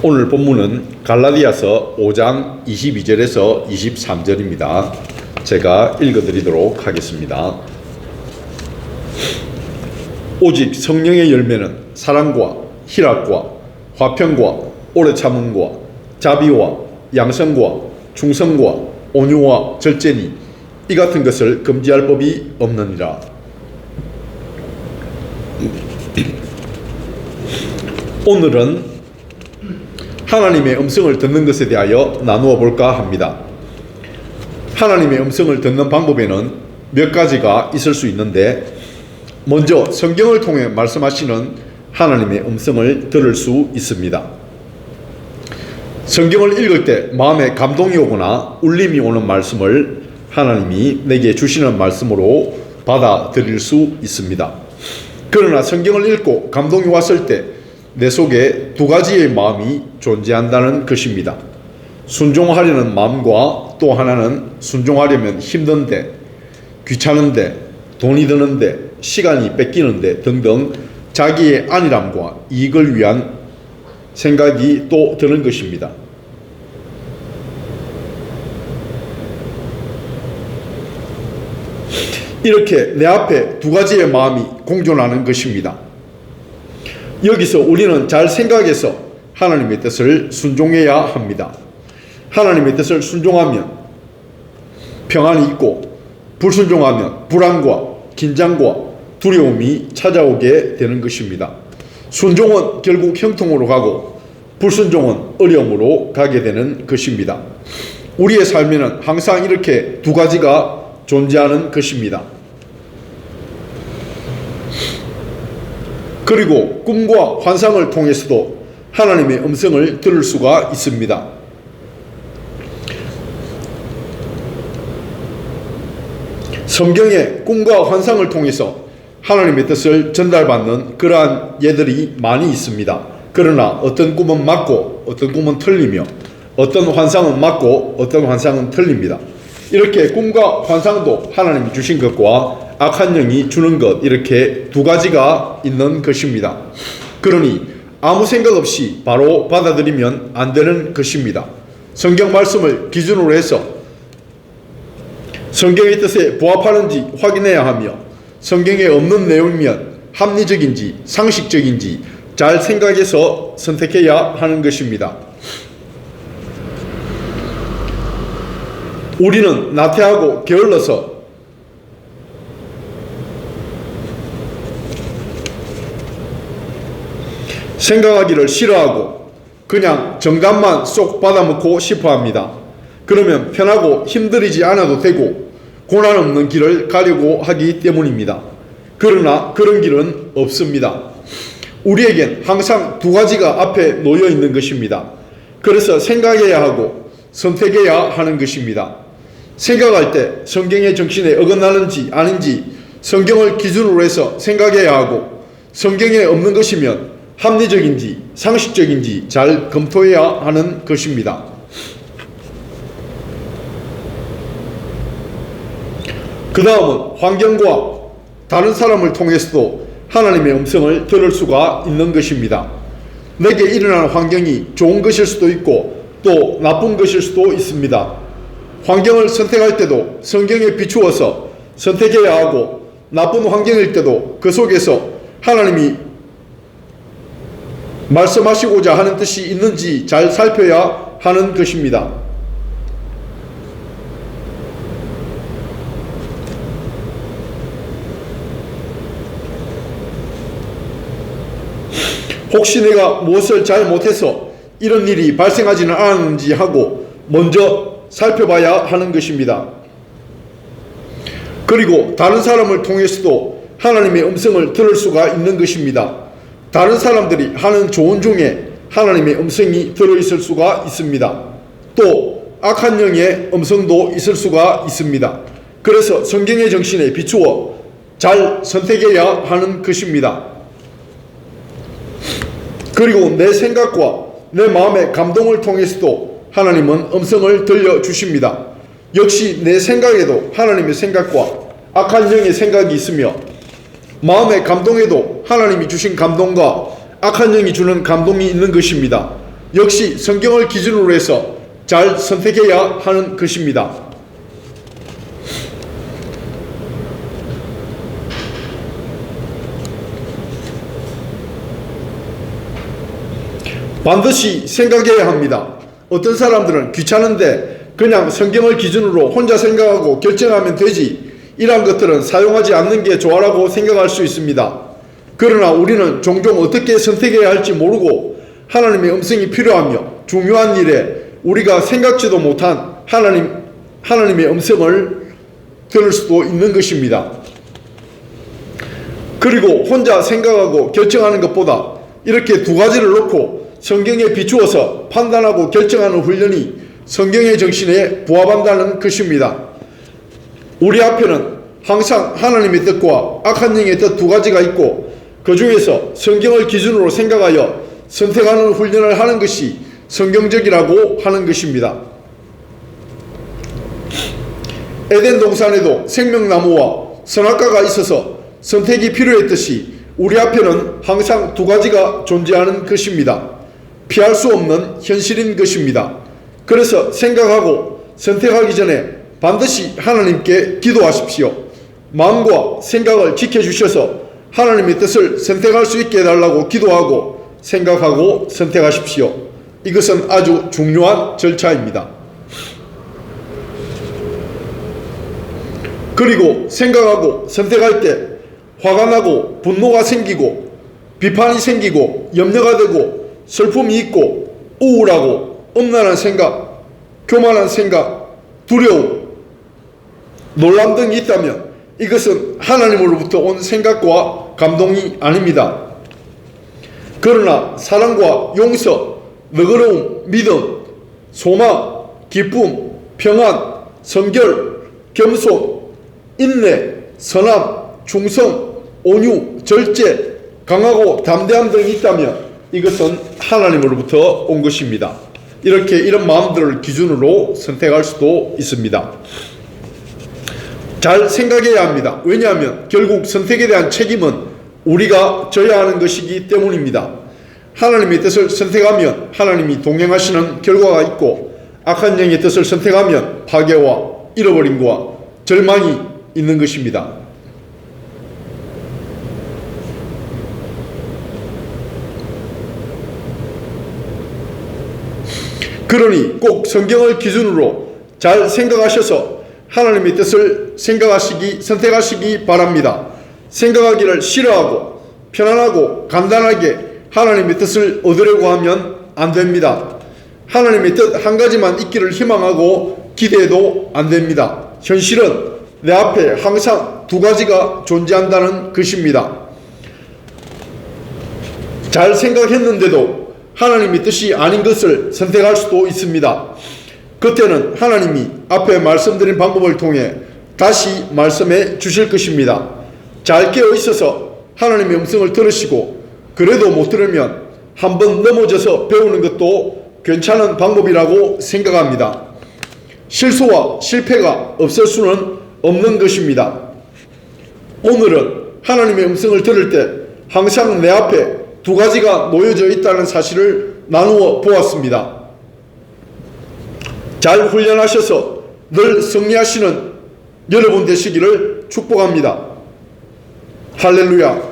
오늘 본문은 갈라디아서 5장 22절에서 23절입니다. 제가 읽어드리도록 하겠습니다. 오직 성령의 열매는 사랑과 희락과 화평과 오래 참음과 자비와 양성과 충성과 온유와 절제니 이 같은 것을 금지할 법이 없느니라. 오늘은 하나님의 음성을 듣는 것에 대하여 나누어 볼까 합니다. 하나님의 음성을 듣는 방법에는 몇 가지가 있을 수 있는데, 먼저 성경을 통해 말씀하시는 하나님의 음성을 들을 수 있습니다. 성경을 읽을 때 마음에 감동이 오거나 울림이 오는 말씀을 하나님이 내게 주시는 말씀으로 받아들일 수 있습니다. 그러나 성경을 읽고 감동이 왔을 때 내 속에 두 가지의 마음이 존재한다는 것입니다. 순종하려는 마음과 또 하나는 순종하려면 힘든데, 귀찮은데, 돈이 드는데, 시간이 뺏기는데 등등 자기의 안일함과 이익을 위한 생각이 또 드는 것입니다. 이렇게 내 앞에 두 가지의 마음이 공존하는 것입니다. 여기서 우리는 잘 생각해서 하나님의 뜻을 순종해야 합니다. 하나님의 뜻을 순종하면 평안이 있고, 불순종하면 불안과 긴장과 두려움이 찾아오게 되는 것입니다. 순종은 결국 형통으로 가고 불순종은 어려움으로 가게 되는 것입니다. 우리의 삶에는 항상 이렇게 두 가지가 존재하는 것입니다. 그리고 꿈과 환상을 통해서도 하나님의 음성을 들을 수가 있습니다. 성경의 꿈과 환상을 통해서 하나님의 뜻을 전달받는 그러한 예들이 많이 있습니다. 그러나 어떤 꿈은 맞고 어떤 꿈은 틀리며, 어떤 환상은 맞고 어떤 환상은 틀립니다. 이렇게 꿈과 환상도 하나님이 주신 것과 악한 영이 주는 것, 이렇게 두 가지가 있는 것입니다. 그러니 아무 생각 없이 바로 받아들이면 안 되는 것입니다. 성경 말씀을 기준으로 해서 성경의 뜻에 부합하는지 확인해야 하며, 성경에 없는 내용이면 합리적인지 상식적인지 잘 생각해서 선택해야 하는 것입니다. 우리는 나태하고 게을러서 생각하기를 싫어하고 그냥 정답만 쏙 받아먹고 싶어합니다. 그러면 편하고 힘들이지 않아도 되고 고난 없는 길을 가려고 하기 때문입니다. 그러나 그런 길은 없습니다. 우리에겐 항상 두 가지가 앞에 놓여 있는 것입니다. 그래서 생각해야 하고 선택해야 하는 것입니다. 생각할 때 성경의 정신에 어긋나는지 아닌지 성경을 기준으로 해서 생각해야 하고, 성경에 없는 것이면 합리적인지 상식적인지 잘 검토해야 하는 것입니다. 그 다음은 환경과 다른 사람을 통해서도 하나님의 음성을 들을 수가 있는 것입니다. 내게 일어나는 환경이 좋은 것일 수도 있고 또 나쁜 것일 수도 있습니다. 환경을 선택할 때도 성경에 비추어서 선택해야 하고, 나쁜 환경일 때도 그 속에서 하나님이 말씀하시고자 하는 뜻이 있는지 잘 살펴야 하는 것입니다. 혹시 내가 무엇을 잘 못해서 이런 일이 발생하지는 않았는지 하고 먼저 살펴봐야 하는 것입니다. 그리고 다른 사람을 통해서도 하나님의 음성을 들을 수가 있는 것입니다. 다른 사람들이 하는 조언 중에 하나님의 음성이 들어있을 수가 있습니다. 또 악한 영의 음성도 있을 수가 있습니다. 그래서 성경의 정신에 비추어 잘 선택해야 하는 것입니다. 그리고 내 생각과 내 마음의 감동을 통해서도 하나님은 음성을 들려주십니다. 역시 내 생각에도 하나님의 생각과 악한 영의 생각이 있으며, 마음의 감동에도 하나님이 주신 감동과 악한 영이 주는 감동이 있는 것입니다. 역시 성경을 기준으로 해서 잘 선택해야 하는 것입니다. 반드시 생각해야 합니다. 어떤 사람들은 귀찮은데 그냥 성경을 기준으로 혼자 생각하고 결정하면 되지, 이러한 것들은 사용하지 않는 게 좋아라고 생각할 수 있습니다. 그러나 우리는 종종 어떻게 선택해야 할지 모르고 하나님의 음성이 필요하며 중요한 일에 우리가 생각지도 못한 하나님의 음성을 들을 수도 있는 것입니다. 그리고 혼자 생각하고 결정하는 것보다 이렇게 두 가지를 놓고 성경에 비추어서 판단하고 결정하는 훈련이 성경의 정신에 부합한다는 것입니다. 우리 앞에는 항상 하나님의 뜻과 악한 영의 뜻 두 가지가 있고 그 중에서 성경을 기준으로 생각하여 선택하는 훈련을 하는 것이 성경적이라고 하는 것입니다. 에덴 동산에도 생명나무와 선악과가 있어서 선택이 필요했듯이 우리 앞에는 항상 두 가지가 존재하는 것입니다. 피할 수 없는 현실인 것입니다. 그래서 생각하고 선택하기 전에 반드시 하나님께 기도하십시오. 마음과 생각을 지켜주셔서 하나님의 뜻을 선택할 수 있게 해달라고 기도하고 생각하고 선택하십시오. 이것은 아주 중요한 절차입니다. 그리고 생각하고 선택할 때 화가 나고 분노가 생기고 비판이 생기고 염려가 되고 슬픔이 있고 우울하고 엄란한 생각, 교만한 생각, 두려움, 놀람 등이 있다면 이것은 하나님으로부터 온 생각과 감동이 아닙니다. 그러나 사랑과 용서, 너그러움, 믿음, 소망, 기쁨, 평안, 성결, 겸손, 인내, 선함, 충성, 온유, 절제, 강하고 담대함 등이 있다면 이것은 하나님으로부터 온 것입니다. 이렇게 이런 마음들을 기준으로 선택할 수도 있습니다. 잘 생각해야 합니다. 왜냐하면 결국 선택에 대한 책임은 우리가 져야 하는 것이기 때문입니다. 하나님의 뜻을 선택하면 하나님이 동행하시는 결과가 있고 악한 영의 뜻을 선택하면 파괴와 잃어버림과 절망이 있는 것입니다. 그러니 꼭 성경을 기준으로 잘 생각하셔서 하나님의 뜻을 선택하시기 바랍니다. 생각하기를 싫어하고 편안하고 간단하게 하나님의 뜻을 얻으려고 하면 안 됩니다. 하나님의 뜻 한 가지만 있기를 희망하고 기대해도 안 됩니다. 현실은 내 앞에 항상 두 가지가 존재한다는 것입니다. 잘 생각했는데도 하나님의 뜻이 아닌 것을 선택할 수도 있습니다. 그때는 하나님이 앞에 말씀드린 방법을 통해 다시 말씀해 주실 것입니다. 잘 깨어 있어서 하나님의 음성을 들으시고 그래도 못 들으면 한번 넘어져서 배우는 것도 괜찮은 방법이라고 생각합니다. 실수와 실패가 없을 수는 없는 것입니다. 오늘은 하나님의 음성을 들을 때 항상 내 앞에 두 가지가 놓여져 있다는 사실을 나누어 보았습니다. 잘 훈련하셔서 늘 승리하시는 여러분 되시기를 축복합니다. 할렐루야.